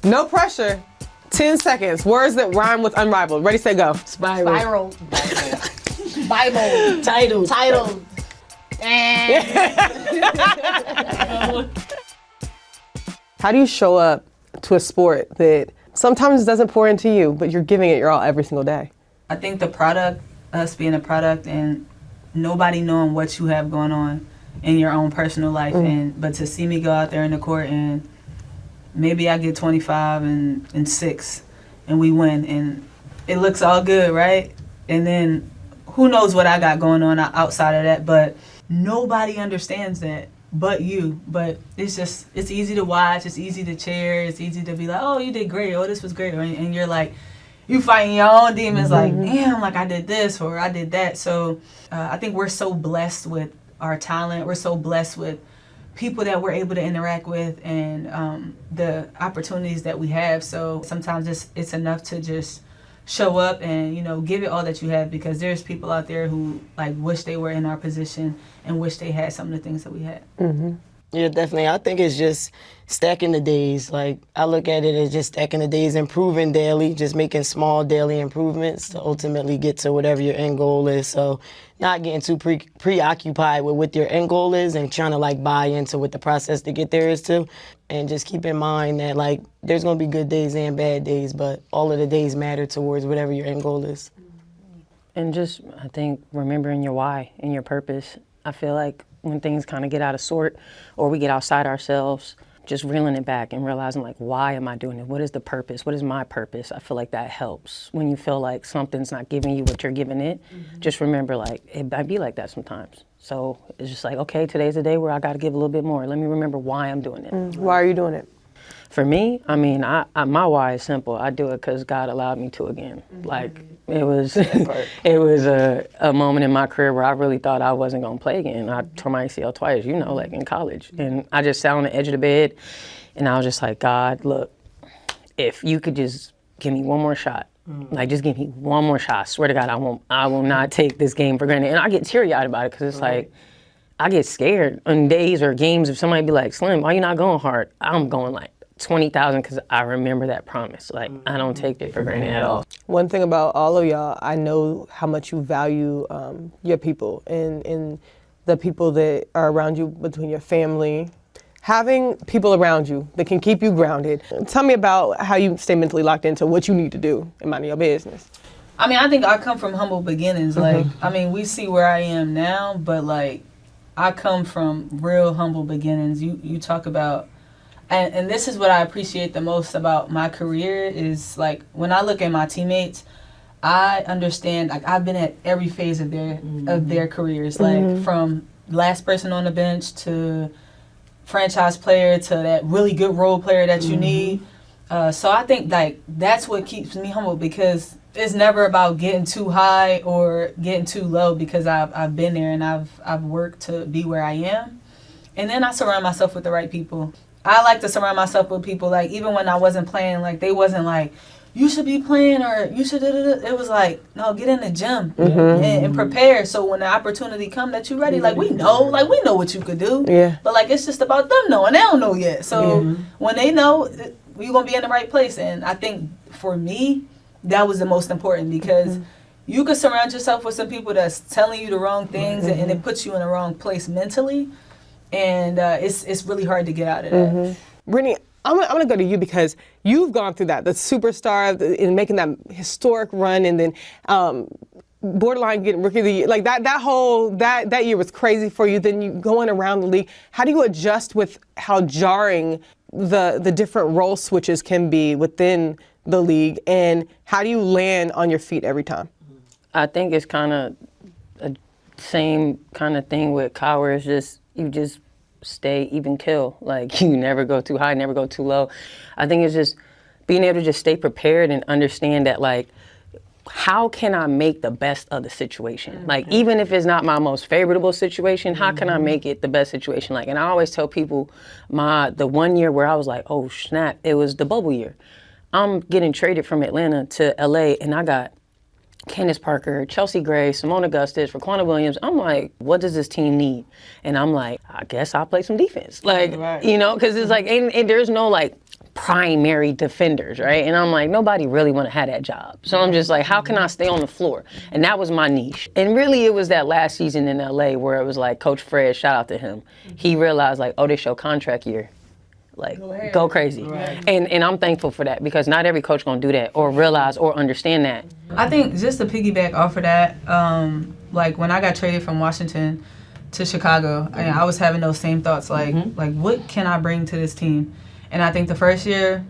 No pressure. 10 seconds. Words that rhyme with unrivaled. Ready, set, go. Spiral. Bible. Title. How do you show up to a sport that sometimes doesn't pour into you, but you're giving it your all every single day? I think the product, us being a product and nobody knowing what you have going on in your own personal life, but to see me go out there in the court and maybe I get 25 and 6 and we win and it looks all good, right? And then who knows what I got going on outside of that, but nobody understands that but you. But it's easy to watch, it's easy to cheer, it's easy to be like, oh, you did great, oh, this was great. And you're like, you fighting your own demons like, damn, like I did this or I did that. So I think we're so blessed with our talent. We're so blessed with people that we're able to interact with and the opportunities that we have. So sometimes it's enough to just show up and, you know, give it all that you have, because there's people out there who like wish they were in our position and wish they had some of the things that we had. Yeah, definitely. I think it's just stacking the days. Like, I look at it as just stacking the days, improving daily, just making small daily improvements to ultimately get to whatever your end goal is. So not getting too preoccupied with what your end goal is and trying to, like, buy into what the process to get there is too. And just keep in mind that, like, there's going to be good days and bad days, but all of the days matter towards whatever your end goal is. And just, I think, remembering your why and your purpose. I feel like when things kind of get out of sort or we get outside ourselves, just reeling it back and realizing, like, why am I doing it? What is the purpose? What is my purpose? I feel like that helps. When you feel like something's not giving you what you're giving it, just remember, like, it might be like that sometimes. So it's just like, okay, today's a day where I got to give a little bit more. Let me remember why I'm doing it. Why are you doing it? For me, I mean, my why is simple. I do it because God allowed me to again. Like, it was it was a moment in my career where I really thought I wasn't going to play again. I tore my ACL twice, you know, like in college. And I just sat on the edge of the bed, and I was just like, God, look, if you could just give me one more shot. Like, just give me one more shot. I swear to God, I will not take this game for granted. And I get teary-eyed about it because it's like, I get scared on days or games if somebody be like, Slim, why you not going hard? I'm going like 20,000 because I remember that promise. Like, I don't take it for granted at all. One thing about all of y'all, I know how much you value your people and the people that are around you, between your family. Having people around you that can keep you grounded. Tell me about how you stay mentally locked into what you need to do in minding your business. I mean, I think I come from humble beginnings. Like, I mean, we see where I am now, but like, I come from real humble beginnings. You talk about, and this is what I appreciate the most about my career is, like, when I look at my teammates, I understand, like, I've been at every phase of their careers, like from last person on the bench to franchise player to that really good role player that you need. So I think, like, that's what keeps me humble, because it's never about getting too high or getting too low, because I've been there and I've worked to be where I am. And then I surround myself with the right people. I like to surround myself with people, like, even when I wasn't playing, like, they wasn't like, you should be playing or you should da-da-da. It was like, no, get in the gym and prepare, so when the opportunity come that you're ready, like, we know what you could do. Yeah. But, like, it's just about them knowing. They don't know yet. So when they know, you're going to be in the right place. And I think for me, that was the most important, because you could surround yourself with some people that's telling you the wrong things and it puts you in the wrong place mentally. And it's really hard to get out of that. Brittney, I'm gonna go to you, because you've gone through that, the superstar in making that historic run, and then borderline getting rookie of the year. Like that year was crazy for you. Then you going around the league. How do you adjust with how jarring the different role switches can be within the league, and how do you land on your feet every time? I think it's kind of the same kind of thing with Kahleah. It's just, you just stay even kill. Like, you never go too high, never go too low. I think it's just being able to just stay prepared and understand that, like, how can I make the best of the situation? Like, even if it's not my most favorable situation, how can I make it the best situation? Like, and I always tell people, the 1 year where I was like, oh snap, it was the bubble year. I'm getting traded from Atlanta to LA, and I got Candace Parker, Chelsea Gray, Simone Augustus, Raquana Williams. I'm like, what does this team need? And I'm like, I guess I'll play some defense. Like, you know, because it's like, and there's no like primary defenders, right? And I'm like, nobody really want to have that job. So I'm just like, how can I stay on the floor? And that was my niche. And really it was that last season in LA where it was like, Coach Fred, shout out to him. He realized like, oh, this your contract year. Like, go crazy. Right. And I'm thankful for that because not every coach gonna do that or realize or understand that. I think just to piggyback off of that, like when I got traded from Washington to Chicago, I was having those same thoughts, like what can I bring to this team? And I think the first year,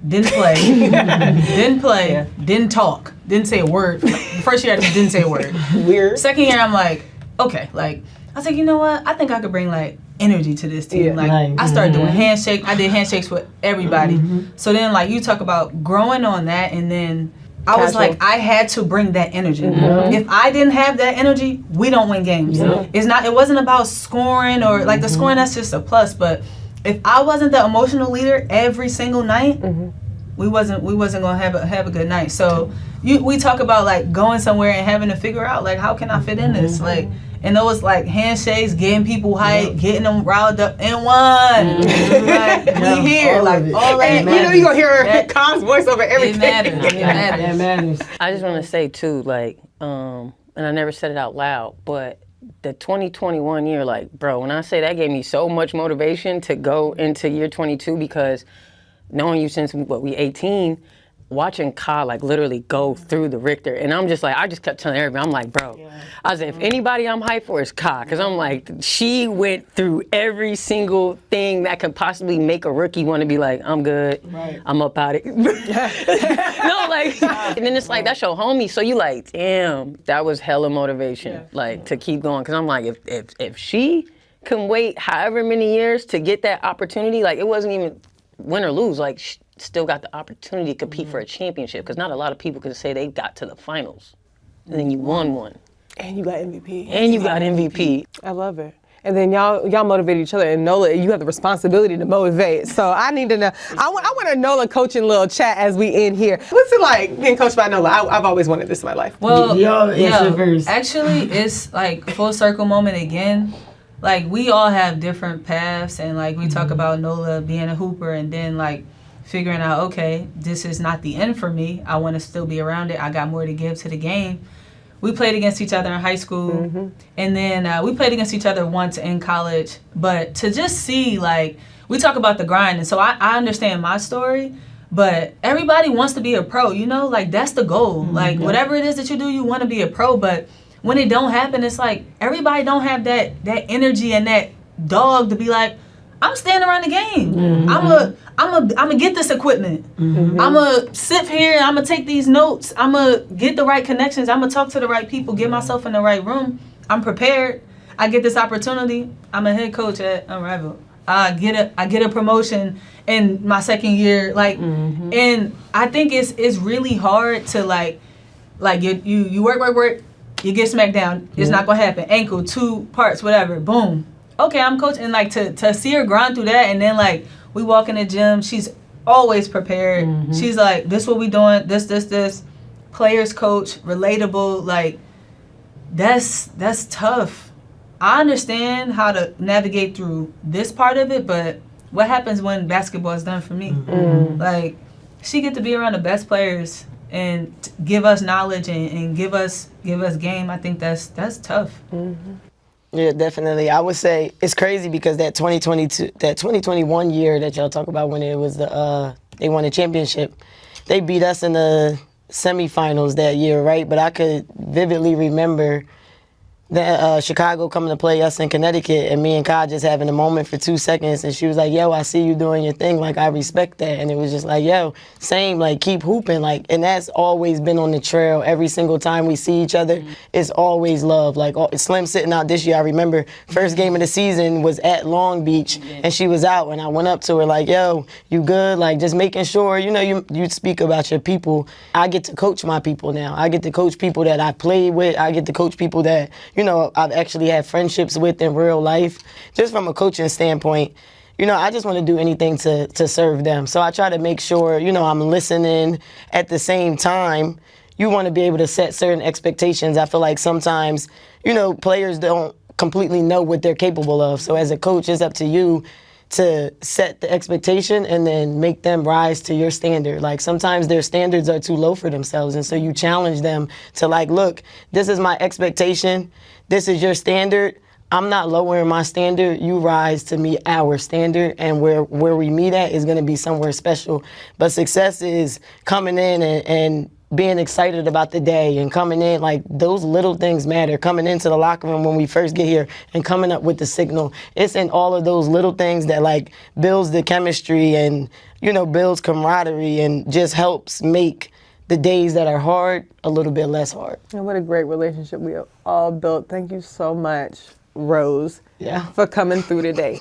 didn't play, didn't talk, didn't say a word. The first year I just didn't say a word. Weird. Second year I'm like, okay, like, I was like, you know what? I think I could bring like energy to this team. I started doing handshakes. I did handshakes with everybody. So then like you talk about growing on that, and then I was like, I had to bring that energy. If I didn't have that energy, we don't win games. It wasn't about scoring or like the scoring, that's just a plus, but if I wasn't the emotional leader every single night, we wasn't gonna have a good night. So we talk about like going somewhere and having to figure out like how can I fit in this, like, and those like handshakes, getting people hyped, getting them riled up and one. Like, we here, all like all that. And you know you gonna hear Khan's voice over everything. It matters. I just want to say too, like, and I never said it out loud, but the 2021 year, like, bro, when I say that gave me so much motivation to go into year 22, because knowing you since we 18, watching Ka like literally go through the Richter, and I'm just like, I just kept telling everybody, I'm like, bro, I said, if anybody I'm hyped for is Ka, because I'm like, she went through every single thing that could possibly make a rookie want to be like, I'm good, I'm up out it. No, like, and then it's like, that's your homie, so you like, damn, that was hella motivation, like, to keep going, because I'm like, if she can wait however many years to get that opportunity, like, it wasn't even win or lose, like, still got the opportunity to compete for a championship, because not a lot of people can say they got to the finals and then you won one. And you got MVP. And you got MVP. I love it. And then y'all motivate each other, and Nola, you have the responsibility to motivate. So I need to know. I want a Nola coaching little chat as we end here. What's it like being coached by Nola? I've always wanted this in my life. Well, actually, it's like full circle moment again. Like, we all have different paths, and like we talk about Nola being a hooper, and then like figuring out, okay, this is not the end for me. I want to still be around it. I got more to give to the game. We played against each other in high school, and then we played against each other once in college. But to just see, like, we talk about the grind, and so I understand my story, but everybody wants to be a pro, you know? Like, that's the goal. Like, whatever it is that you do, you want to be a pro, but when it don't happen, it's like everybody don't have that energy and that dog to be like, I'm standing around the game. I'm gonna get this equipment. I'm gonna sit here and I'm gonna take these notes. I'm gonna get the right connections. I'm gonna talk to the right people, get myself in the right room. I'm prepared. I get this opportunity. I'm a head coach at Unrivaled. I get a promotion in my second year. Like, and I think it's really hard to like you work. You get smacked down. It's not gonna happen. Ankle, 2 parts, whatever. Boom. Okay, I'm coaching. And like to see her grind through that, and then like we walk in the gym, she's always prepared. She's like, this what we doing, this. Players coach, relatable, like that's tough. I understand how to navigate through this part of it, but what happens when basketball is done for me? Like, she get to be around the best players and give us knowledge and give us game. I think that's tough. Yeah, definitely. I would say it's crazy because that 2021 year that y'all talk about, when it was they won the championship, they beat us in the semifinals that year, right? But I could vividly remember that Chicago coming to play us in Connecticut, and me and Ka just having a moment for 2 seconds, and she was like, yo, I see you doing your thing, like, I respect that. And it was just like, yo, same, like, keep hooping, like, and that's always been on the trail. Every single time we see each other, it's always love. Like, Slim sitting out this year, I remember first game of the season was at Long Beach, and she was out, and I went up to her like, yo, you good? Like, just making sure, you know, you speak about your people. I get to coach my people now. I get to coach people that I played with. I get to coach people that, you know, I've actually had friendships with in real life. Just from a coaching standpoint, you know, I just want to do anything to serve them. So I try to make sure, you know, I'm listening at the same time, you want to be able to set certain expectations. I feel like sometimes, you know, players don't completely know what they're capable of. So as a coach, it's up to you to set the expectation and then make them rise to your standard. Like sometimes their standards are too low for themselves. And so you challenge them to like, look, this is my expectation. This is your standard. I'm not lowering my standard. You rise to meet our standard. And where we meet at is going to be somewhere special. But success is coming in and being excited about the day and coming in, like those little things matter. Coming into the locker room when we first get here and coming up with the signal. It's in all of those little things that like builds the chemistry and, you know, builds camaraderie and just helps make the days that are hard a little bit less hard. And what a great relationship we have all built. Thank you so much, Rose, Yeah. for coming through today.